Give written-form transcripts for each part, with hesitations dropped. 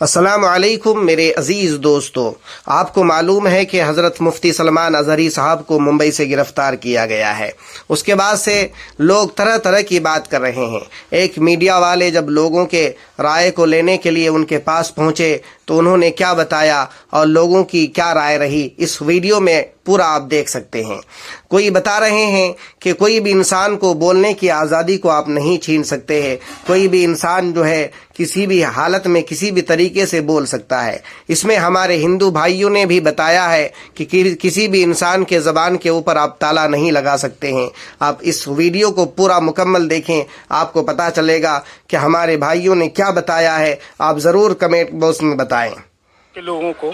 अस्सलाम वालेकुम मेरे अजीज़ दोस्तों, आपको मालूम है कि हज़रत मुफ्ती सलमान अज़हरी साहब को मुंबई से गिरफ़्तार किया गया है। उसके बाद से लोग तरह तरह की बात कर रहे हैं। एक मीडिया वाले जब लोगों के राय को लेने के लिए उनके पास पहुंचे तो उन्होंने क्या बताया और लोगों की क्या राय रही, इस वीडियो में पूरा आप देख सकते हैं। कोई बता रहे हैं कि कोई भी इंसान को बोलने की आज़ादी को आप नहीं छीन सकते हैं। कोई भी इंसान जो है किसी भी हालत में किसी भी तरीके से बोल सकता है। इसमें हमारे हिंदू भाइयों ने भी बताया है कि किसी भी इंसान के ज़बान के ऊपर आप ताला नहीं लगा सकते हैं। आप इस वीडियो को पूरा मुकम्मल देखें, आपको पता चलेगा कि हमारे भाइयों ने क्या बताया है। आप ज़रूर कमेंट बॉक्स में बताएं। के लोगों को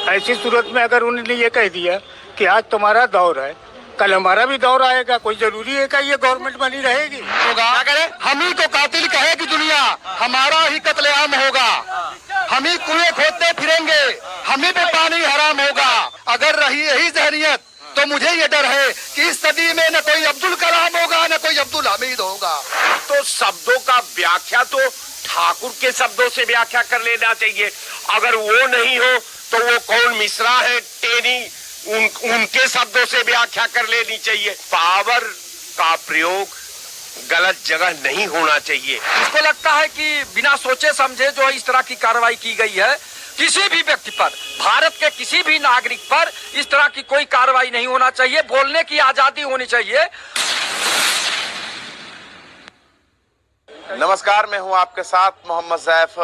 ऐसी सूरत में अगर उन्होंने ये कह दिया कि आज तुम्हारा दौर है, कल हमारा भी दौर आएगा, कोई जरूरी है क्या ये गवर्नमेंट बनी रहेगी? क्या करे? हम ही को कातिल कहेगी दुनिया, हमारा ही कत्लेआम होगा। हम ही कुएं खोदते फिरेंगे, हम ही पे पानी हराम होगा। अगर रही यही जहरियत तो मुझे ये डर है कि इस सदी में न कोई अब्दुल कलाम होगा न कोई अब्दुल हमीद होगा। तो शब्दों का व्याख्या तो ठाकुर के शब्दों से व्याख्या कर लेना चाहिए। अगर वो नहीं हो तो वो कौन मिश्रा है, टेनी, उनके शब्दों से व्याख्या कर लेनी चाहिए। पावर का प्रयोग गलत जगह नहीं होना चाहिए। इसको लगता है कि बिना सोचे समझे जो इस तरह की कार्रवाई की गई है, किसी भी व्यक्ति पर, भारत के किसी भी नागरिक पर इस तरह की कोई कार्रवाई नहीं होना चाहिए। बोलने की आजादी होनी चाहिए। नमस्कार, मैं हूं आपके साथ मोहम्मद ज़ैफ।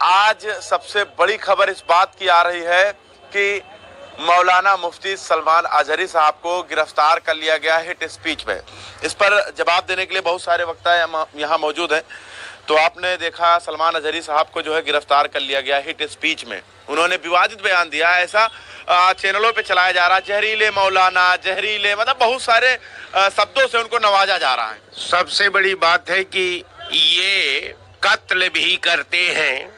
आज सबसे बड़ी खबर इस बात की आ रही है कि मौलाना मुफ्ती सलमान अज़हरी साहब को गिरफ्तार कर लिया गया है हिट स्पीच में। इस पर जवाब देने के लिए बहुत सारे वक्ता यहाँ मौजूद हैं। तो आपने देखा सलमान अज़हरी साहब को जो है गिरफ्तार कर लिया गया हिट स्पीच में। उन्होंने विवादित बयान दिया, ऐसा चैनलों पे चलाया जा रहा, जहरीले मौलाना, जहरीले, मतलब बहुत सारे शब्दों से उनको नवाजा जा रहा है। सबसे बड़ी बात है कि ये कत्ल भी करते हैं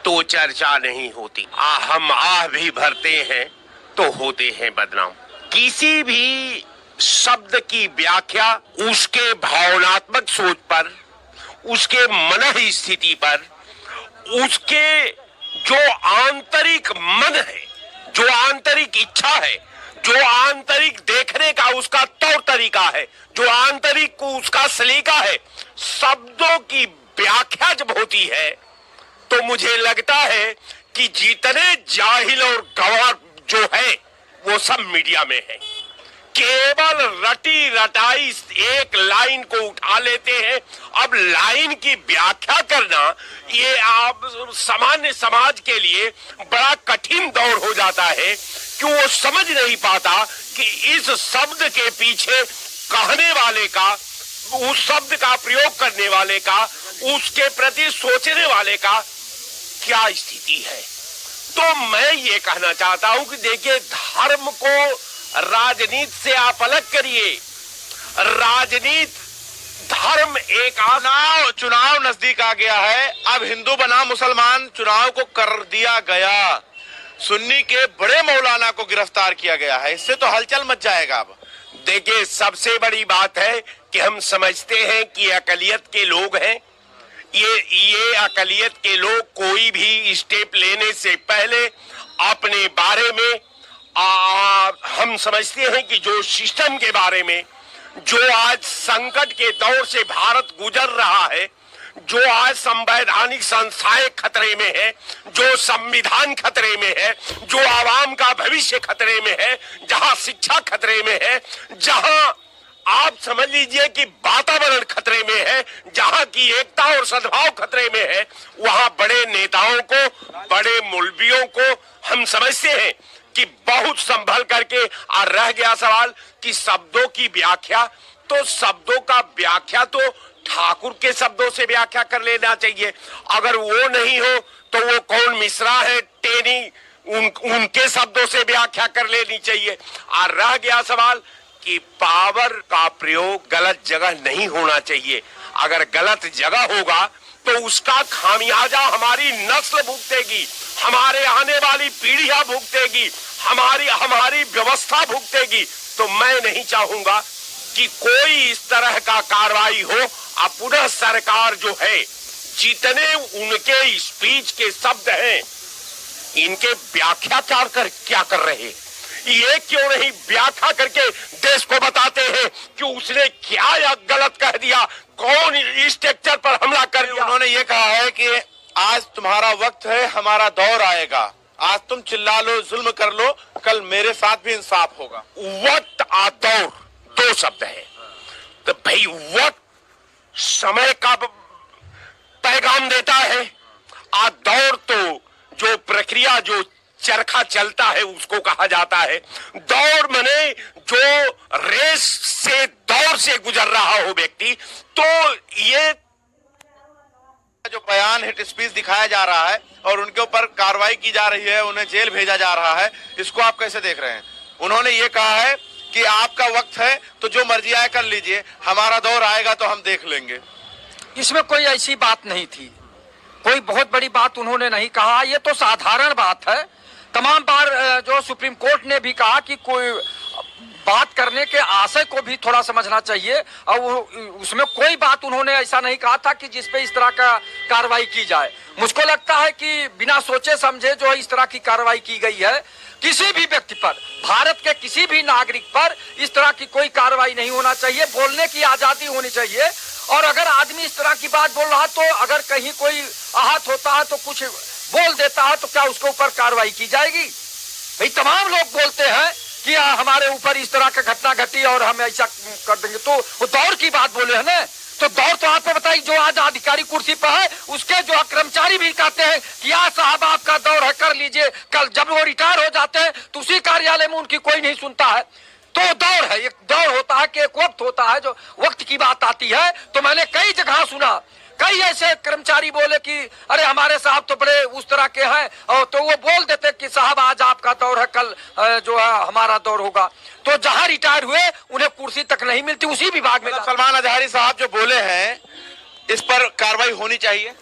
तो चर्चा नहीं होती, हम आह भी भरते हैं तो होते हैं बदनाम। किसी भी शब्द की व्याख्या उसके भावनात्मक सोच पर, उसके मन स्थिति पर, उसके जो आंतरिक मन है, जो आंतरिक इच्छा है, जो आंतरिक देखने का उसका तौर तरीका है, जो आंतरिक को उसका सलीका है, शब्दों की व्याख्या जब होती है तो मुझे लगता है कि जितने जाहिल और गवार जो है वो सब मीडिया में है। केवल रटी रटाई एक लाइन को उठा लेते हैं। अब लाइन की व्याख्या करना ये आप सामान्य समाज के लिए बड़ा कठिन दौर हो जाता है कि वो समझ नहीं पाता कि इस शब्द के पीछे कहने वाले का, उस शब्द का प्रयोग करने वाले का, उसके प्रति सोचने वाले का क्या स्थिति है। तो मैं ये कहना चाहता हूं कि देखिए, धर्म को राजनीति से आप अलग करिए। राजनीति, धर्म एक चुनाव नजदीक आ गया है। अब हिंदू बना मुसलमान चुनाव को कर दिया गया। सुन्नी के बड़े मौलाना को गिरफ्तार किया गया है, इससे तो हलचल मच जाएगा। अब देखिए, सबसे बड़ी बात है कि हम समझते हैं कि अकलियत के लोग हैं। ये अकलियत के लोग कोई भी स्टेप लेने से पहले अपने बारे में हम समझते हैं कि जो सिस्टम के बारे में, जो आज संकट के दौर से भारत गुजर रहा है, जो आज संवैधानिक संस्थाएं खतरे में है, जो संविधान खतरे में है, जो आवाम का भविष्य खतरे में है, जहां शिक्षा खतरे में है, जहां आप समझ लीजिए कि वातावरण खतरे में है, जहां की एकता और सद्भाव खतरे में है, वहां बड़े नेताओं को, बड़े मौलवियों को हम समझते हैं कि बहुत संभल करके रह गया सवाल कि शब्दों की व्याख्या। तो शब्दों का व्याख्या तो ठाकुर के शब्दों से व्याख्या कर लेना चाहिए। अगर वो नहीं हो तो वो कौन मिश्रा है, टेनी, उनके शब्दों से व्याख्या कर लेनी चाहिए। और रह गया सवाल कि पावर का प्रयोग गलत जगह नहीं होना चाहिए। अगर गलत जगह होगा तो उसका खामियाजा हमारी नस्ल भुगतेगी, हमारे आने वाली पीढ़ियां भुगतेगी, हमारी व्यवस्था भुगतेगी। तो मैं नहीं चाहूंगा कि कोई इस तरह का कार्रवाई हो। अब पुनः सरकार जो है, जितने उनके स्पीच के शब्द हैं, इनके व्याख्याकार कर क्या कर रहे हैं? ये क्यों नहीं व्याख्या करके देश को बताते हैं कि उसने क्या या गलत कह दिया, कौन स्ट्रक्चर पर हमला कर दिया? उन्होंने ये कहा है कि आज तुम्हारा वक्त है, हमारा दौर आएगा। आज तुम चिल्ला लो, जुल्म कर लो, कल मेरे साथ भी इंसाफ होगा। वक्त और दौर दो शब्द है। तो भाई वक्त समय का पैगाम देता है, और दौर तो जो प्रक्रिया, जो चरखा चलता है उसको कहा जाता है। दौर माने जो रेस से, दौर से गुजर रहा हो व्यक्ति। तो ये जो बयान हिट स्पीच दिखाया जा रहा है और उनके ऊपर कार्रवाई की जा रही है, उन्हें जेल भेजा जा रहा है, इसको आप कैसे देख रहे हैं? उन्होंने ये कहा है कि आपका वक्त है तो जो मर्जी आए कर लीजिए, हमारा दौर आएगा तो हम देख लेंगे। इसमें कोई ऐसी बात नहीं थी, कोई बहुत बड़ी बात उन्होंने नहीं कहा। ये तो साधारण बात है। तमाम बार जो सुप्रीम कोर्ट ने भी कहा कि कोई बात करने के आशय को भी थोड़ा समझना चाहिए, और उसमें कोई बात उन्होंने ऐसा नहीं कहा था कि जिसपे इस तरह का कार्रवाई की जाए। मुझको लगता है कि बिना सोचे समझे जो इस तरह की कार्रवाई की गई है, किसी भी व्यक्ति पर, भारत के किसी भी नागरिक पर इस तरह की कोई कार्रवाई नहीं होना चाहिए। बोलने की आजादी होनी चाहिए, और अगर आदमी इस तरह की बात बोल रहा है तो अगर कहीं कोई आहत होता है तो कुछ बोल देता है तो क्या उसके ऊपर कार्रवाई की जाएगी? भाई तमाम लोग बोलते हैं कि हमारे ऊपर इस तरह का घटना घटी और हम ऐसा कर देंगे, तो वो दौर की बात बोले है ना। तो दौर तो आपको बताइए, जो आज अधिकारी कुर्सी पर है उसके जो कर्मचारी भी कहते हैं कि यार साहब आपका दौर है, कर लीजिए। कल जब वो रिटायर हो जाते हैं तो उसी कार्यालय में उनकी कोई नहीं सुनता है। तो दौर है, एक दौर होता है कि एक वक्त होता है, जो वक्त की बात आती है। तो मैंने कई जगह सुना, कई ऐसे कर्मचारी बोले कि अरे हमारे साहब तो बड़े उस तरह के हैं, और तो वो बोल देते कि साहब आज आपका दौर है, कल जो है हमारा दौर होगा। तो जहां रिटायर हुए उन्हें कुर्सी तक नहीं मिलती उसी विभाग में। सलमान अजहरी साहब जो बोले हैं, इस पर कार्रवाई होनी चाहिए।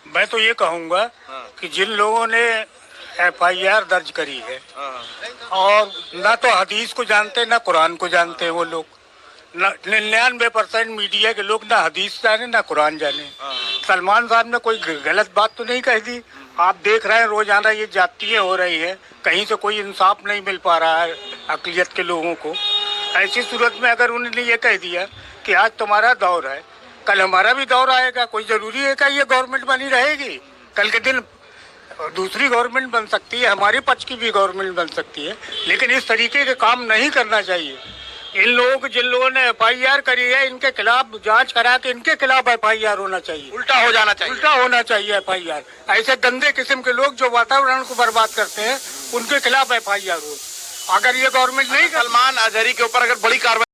मैं तो ये कहूंगा कि जिन लोगों ने FIR दर्ज करी है और ना तो हदीस को जानते ना कुरान को जानते हैं वो लोग, 99% मीडिया के लोग ना हदीस जाने ना कुरान जाने। सलमान साहब ने कोई गलत बात तो नहीं कह दी। आप देख रहे हैं रोजाना ये जातियां हो रही है, कहीं से कोई इंसाफ नहीं मिल पा रहा है अकलियत के लोगों को। ऐसी सूरत में अगर उन्होंने ये कह दिया कि आज तुम्हारा दौर है, कल हमारा भी दौर आएगा, कोई जरूरी है क्या ये गवर्नमेंट बनी रहेगी? कल के दिन दूसरी गवर्नमेंट बन सकती है, हमारे पक्ष की भी गवर्नमेंट बन सकती है, लेकिन इस तरीके के काम नहीं करना चाहिए। इन लोग, जिन लोगों ने FIR करी है, इनके खिलाफ जांच करा के इनके खिलाफ FIR होना चाहिए, उल्टा हो जाना चाहिए, उल्टा होना चाहिए FIR। ऐसे गंदे किस्म के लोग जो वातावरण को बर्बाद करते हैं उनके खिलाफ FIR हो। अगर ये गवर्नमेंट नहीं, सलमान अजहरी के ऊपर अगर बड़ी कार्रवाई